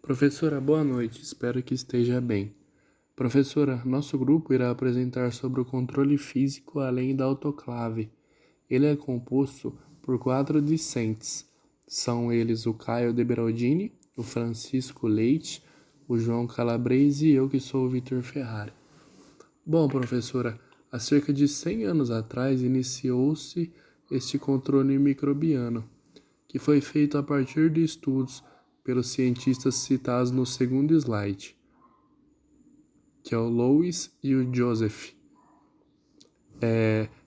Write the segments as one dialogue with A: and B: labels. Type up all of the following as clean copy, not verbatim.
A: Professora, boa noite. Espero que esteja bem. Professora, nosso grupo irá apresentar sobre o controle físico além da autoclave. Ele é composto por 4 discentes. São eles o Caio de Beraldini, o Francisco Leite, o João Calabrese e eu que sou o Vitor Ferrari. Bom, professora, há cerca de 100 anos atrás iniciou-se este controle microbiano, que foi feito a partir de estudos pelos cientistas citados no segundo slide, que é o Louis e o Joseph.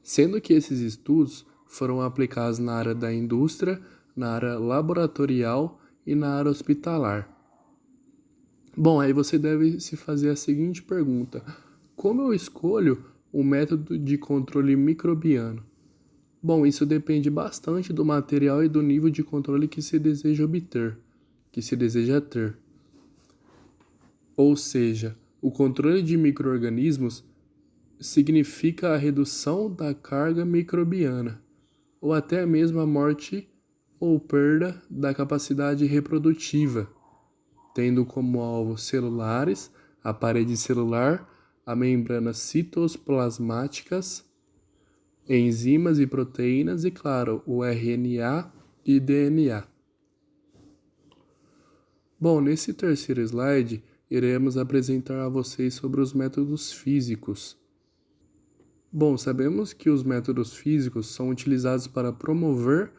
A: Sendo que esses estudos foram aplicados na área da indústria, na área laboratorial e na área hospitalar. Bom, aí você deve se fazer a seguinte pergunta: como eu escolho o método de controle microbiano? Bom, isso depende bastante do material e do nível de controle que se deseja obter, que se deseja ter. Ou seja, o controle de micro-organismos significa a redução da carga microbiana, ou até mesmo a morte ou perda da capacidade reprodutiva, tendo como alvo celulares, a parede celular, a membrana citoplasmáticas, enzimas e proteínas e, claro, o RNA e DNA. Bom, nesse terceiro slide, iremos apresentar a vocês sobre os métodos físicos. Bom, sabemos que os métodos físicos são utilizados para promover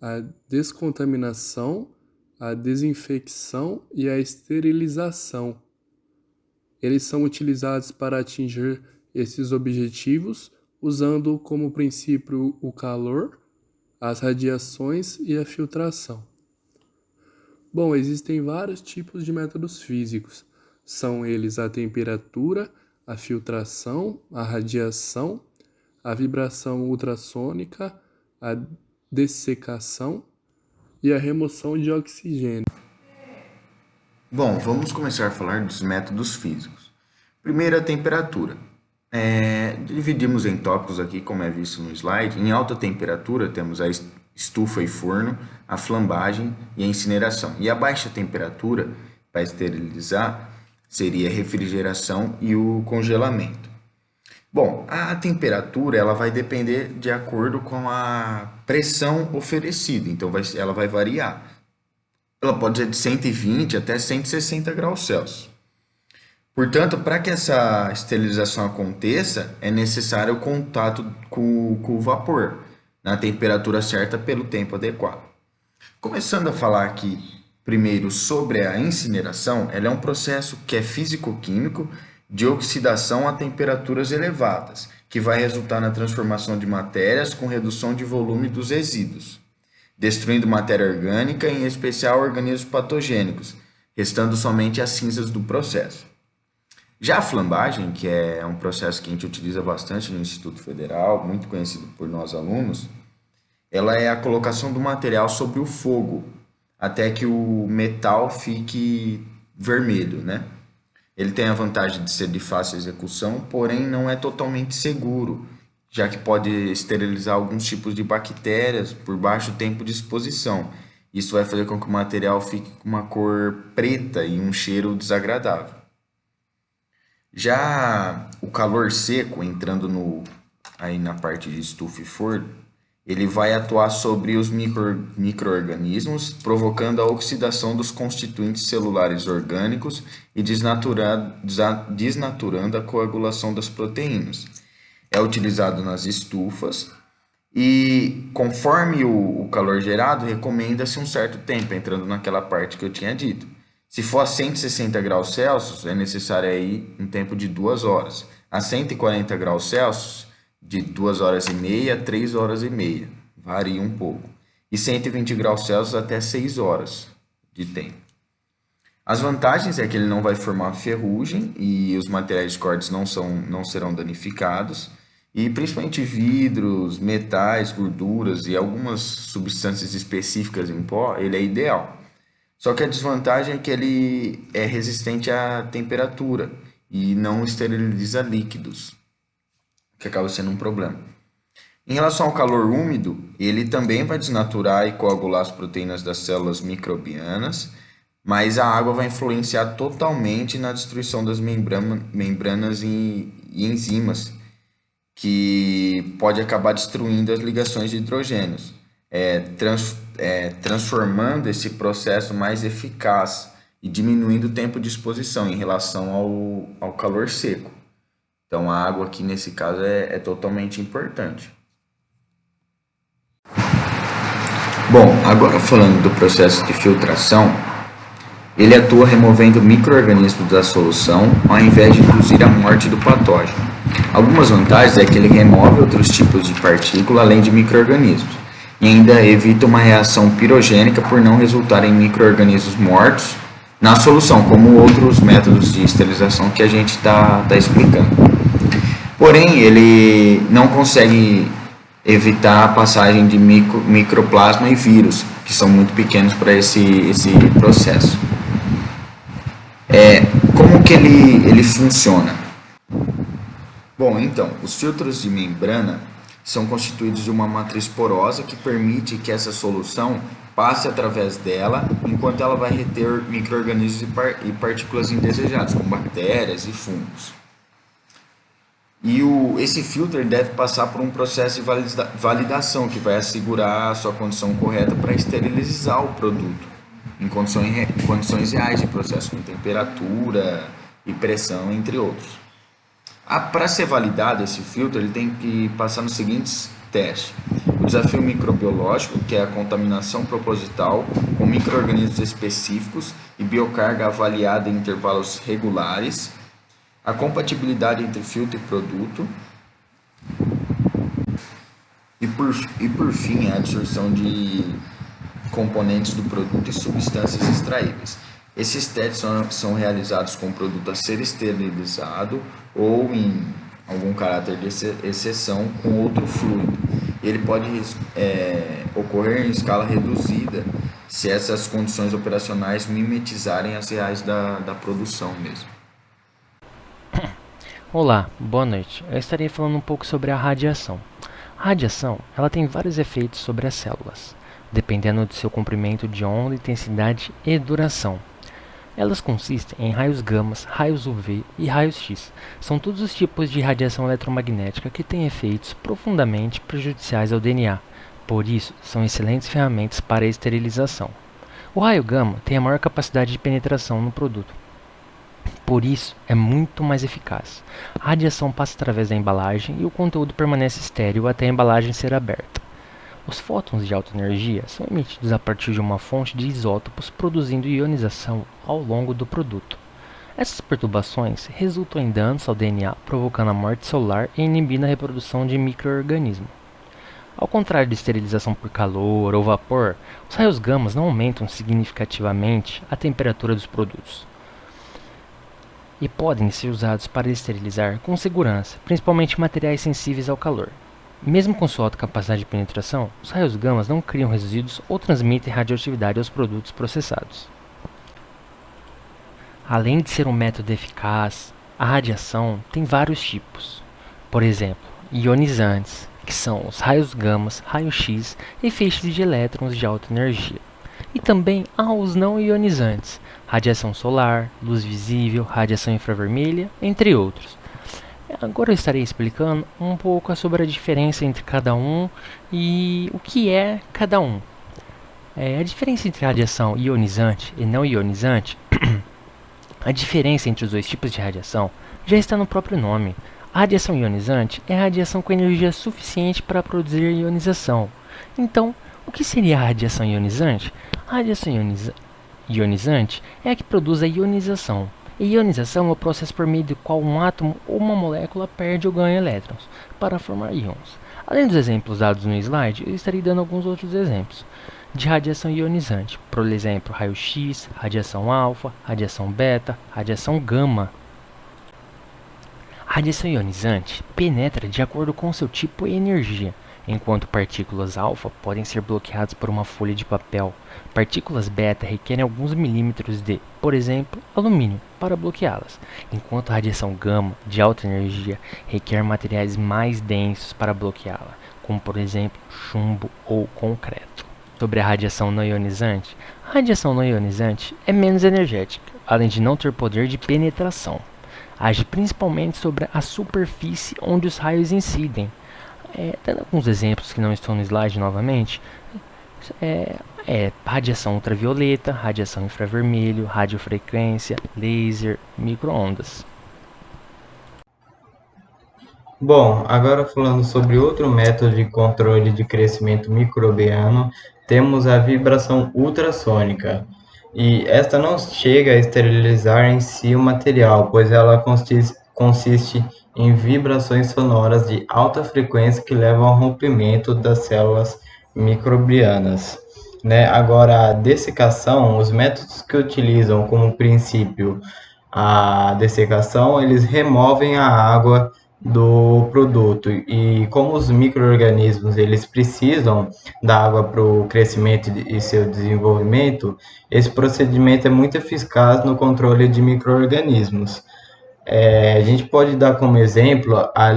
A: a descontaminação, a desinfecção e a esterilização. Eles são utilizados para atingir esses objetivos usando como princípio o calor, as radiações e a filtração. Bom, existem vários tipos de métodos físicos. São eles a temperatura, a filtração, a radiação, a vibração ultrassônica, a dessecação e a remoção de oxigênio.
B: Bom, vamos começar a falar dos métodos físicos. Primeiro, a temperatura. Dividimos em tópicos aqui, como é visto no slide. Em alta temperatura, temos a estufa e forno, a flambagem e a incineração. E a baixa temperatura, para esterilizar, seria a refrigeração e o congelamento. Bom, a temperatura ela vai depender de acordo com a pressão oferecida, então ela vai variar. Ela pode ser de 120 até 160 graus Celsius. Portanto, para que essa esterilização aconteça, é necessário o contato com o vapor, na temperatura certa pelo tempo adequado. Começando a falar aqui primeiro sobre a incineração, ela é um processo que é físico-químico de oxidação a temperaturas elevadas, que vai resultar na transformação de matérias com redução de volume dos resíduos, destruindo matéria orgânica, em especial organismos patogênicos, restando somente as cinzas do processo. Já a flambagem, que é um processo que a gente utiliza bastante no Instituto Federal, muito conhecido por nós alunos, ela é a colocação do material sobre o fogo, até que o metal fique vermelho, né? Ele tem a vantagem de ser de fácil execução, porém não é totalmente seguro, já que pode esterilizar alguns tipos de bactérias por baixo tempo de exposição. Isso vai fazer com que o material fique com uma cor preta e um cheiro desagradável. Já o calor seco, entrando aí na parte de estufa e forno, ele vai atuar sobre os micro-organismos, provocando a oxidação dos constituintes celulares orgânicos e desnaturando a coagulação das proteínas. É utilizado nas estufas e, conforme o calor gerado, recomenda-se um certo tempo, entrando naquela parte que eu tinha dito. Se for a 160 graus Celsius, é necessário aí um tempo de 2 horas. A 140 graus Celsius, de 2 horas e meia a 3 horas e meia. Varia um pouco. E 120 graus Celsius até 6 horas de tempo. As vantagens é que ele não vai formar ferrugem e os materiais de cortes não serão danificados. E principalmente vidros, metais, gorduras e algumas substâncias específicas em pó, ele é ideal. Só que a desvantagem é que ele é resistente à temperatura e não esteriliza líquidos, que acaba sendo um problema. Em relação ao calor úmido, ele também vai desnaturar e coagular as proteínas das células microbianas, mas a água vai influenciar totalmente na destruição das membranas e enzimas, que pode acabar destruindo as ligações de hidrogênios, transformando esse processo mais eficaz e diminuindo o tempo de exposição em relação ao calor seco. Então, a água aqui nesse caso é totalmente importante. Bom, agora falando do processo de filtração, ele atua removendo micro-organismos da solução ao invés de induzir a morte do patógeno. Algumas vantagens é que ele remove outros tipos de partícula além de micro-organismos e ainda evita uma reação pirogênica por não resultar em micro-organismos mortos na solução, como outros métodos de esterilização que a gente está explicando. Porém, ele não consegue evitar a passagem de microplasma e vírus, que são muito pequenos para esse processo. Como que ele funciona? Bom, então, os filtros de membrana são constituídos de uma matriz porosa que permite que essa solução passe através dela, enquanto ela vai reter micro-organismos e partículas indesejadas, como bactérias e fungos. E esse filtro deve passar por um processo de validação que vai assegurar a sua condição correta para esterilizar o produto em condições reais de processo, com temperatura e pressão, entre outros. Para ser validado esse filtro, ele tem que passar nos seguintes testes: o desafio microbiológico, que é a contaminação proposital com micro-organismos específicos e biocarga avaliada em intervalos regulares, a compatibilidade entre filtro e produto e por fim a absorção de componentes do produto e substâncias extraíveis. Esses testes são realizados com o produto a ser esterilizado ou, em algum caráter de exceção, com outro fluido. Ele pode ocorrer em escala reduzida se essas condições operacionais mimetizarem as reais da produção mesmo.
C: Olá, boa noite. Eu estarei falando um pouco sobre a radiação. A radiação, ela tem vários efeitos sobre as células, dependendo do seu comprimento de onda, intensidade e duração. Elas consistem em raios gama, raios UV e raios X. São todos os tipos de radiação eletromagnética que têm efeitos profundamente prejudiciais ao DNA. Por isso, são excelentes ferramentas para a esterilização. O raio gama tem a maior capacidade de penetração no produto. Por isso, é muito mais eficaz. A radiação passa através da embalagem e o conteúdo permanece estéril até a embalagem ser aberta. Os fótons de alta energia são emitidos a partir de uma fonte de isótopos, produzindo ionização ao longo do produto. Essas perturbações resultam em danos ao DNA, provocando a morte celular e inibindo a reprodução de micro-organismos. Ao contrário de esterilização por calor ou vapor, os raios gama não aumentam significativamente a temperatura dos produtos e podem ser usados para esterilizar com segurança, principalmente materiais sensíveis ao calor. Mesmo com sua alta capacidade de penetração, os raios gama não criam resíduos ou transmitem radioatividade aos produtos processados. Além de ser um método eficaz, a radiação tem vários tipos. Por exemplo, ionizantes, que são os raios gama, raios X e feixes de elétrons de alta energia. E também há os não ionizantes, radiação solar, luz visível, radiação infravermelha, entre outros. Agora eu estarei explicando um pouco sobre a diferença entre cada um e o que é cada um. A diferença entre radiação ionizante e não ionizante, a diferença entre os dois tipos de radiação já está no próprio nome. A radiação ionizante é a radiação com energia suficiente para produzir ionização. Então, o que seria a radiação ionizante? A radiação ionizante é a que produz a ionização. E ionização é o processo por meio do qual um átomo ou uma molécula perde ou ganha elétrons para formar íons. Além dos exemplos dados no slide, eu estarei dando alguns outros exemplos de radiação ionizante. Por exemplo, raio-x, radiação alfa, radiação beta, radiação gama. A radiação ionizante penetra de acordo com seu tipo e energia. Enquanto partículas alfa podem ser bloqueadas por uma folha de papel, partículas beta requerem alguns milímetros de, por exemplo, alumínio para bloqueá-las, enquanto a radiação gama de alta energia requer materiais mais densos para bloqueá-la, como por exemplo chumbo ou concreto. Sobre a radiação não ionizante, a radiação não ionizante é menos energética, além de não ter poder de penetração. Age principalmente sobre a superfície onde os raios incidem. Dando alguns exemplos que não estão no slide novamente, radiação ultravioleta, radiação infravermelho, radiofrequência, laser, micro-ondas.
D: Bom, agora falando sobre outro método de controle de crescimento microbiano, temos a vibração ultrassônica. E esta não chega a esterilizar em si o material, pois ela consiste em vibrações sonoras de alta frequência que levam ao rompimento das células microbianas. Né? Agora, a dessecação, os métodos que utilizam como princípio a dessecação, eles removem a água do produto, e como os micro-organismos eles precisam da água para o crescimento e seu desenvolvimento, esse procedimento é muito eficaz no controle de micro-organismos. A gente pode dar como exemplo a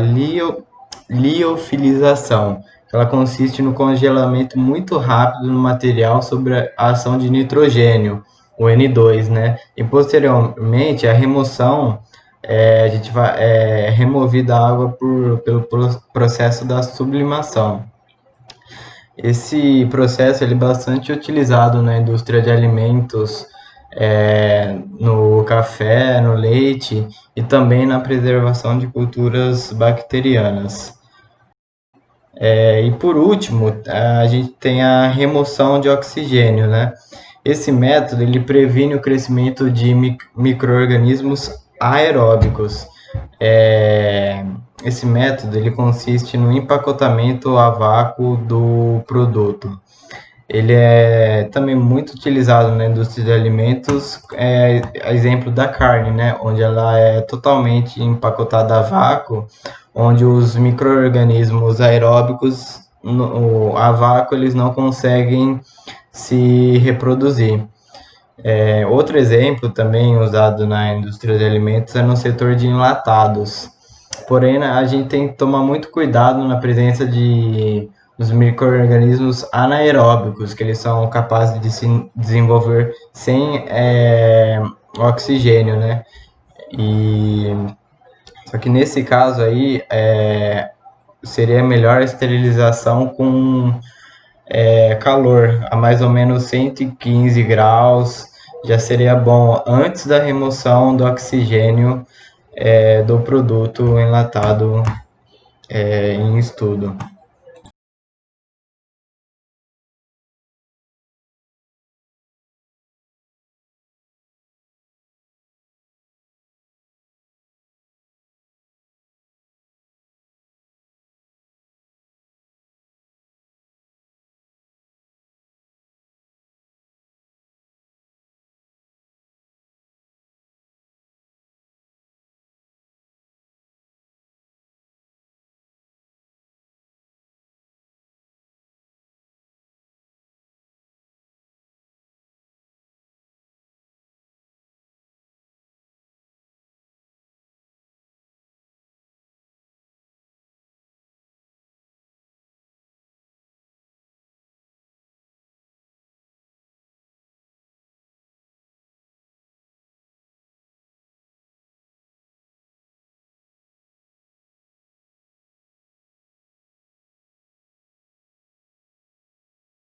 D: liofilização. Ela consiste no congelamento muito rápido do material sob a ação de nitrogênio, o N2, né? E posteriormente a remoção, a gente vai removida a água pelo processo da sublimação. Esse processo ele é bastante utilizado na indústria de alimentos, no café, no leite e também na preservação de culturas bacterianas. E por último, a gente tem a remoção de oxigênio, né? Esse método ele previne o crescimento de micro-organismos aeróbicos. Esse método ele consiste no empacotamento a vácuo do produto. Ele é também muito utilizado na indústria de alimentos, exemplo da carne, né, onde ela é totalmente empacotada a vácuo, onde os micro-organismos aeróbicos a vácuo eles não conseguem se reproduzir. Outro exemplo também usado na indústria de alimentos é no setor de enlatados. Porém, a gente tem que tomar muito cuidado na presença dos micro-organismos anaeróbicos, que eles são capazes de se desenvolver sem oxigênio, né? Só que nesse caso aí, seria melhor a esterilização com calor, a mais ou menos 115 graus, já seria bom antes da remoção do oxigênio do produto enlatado em estudo.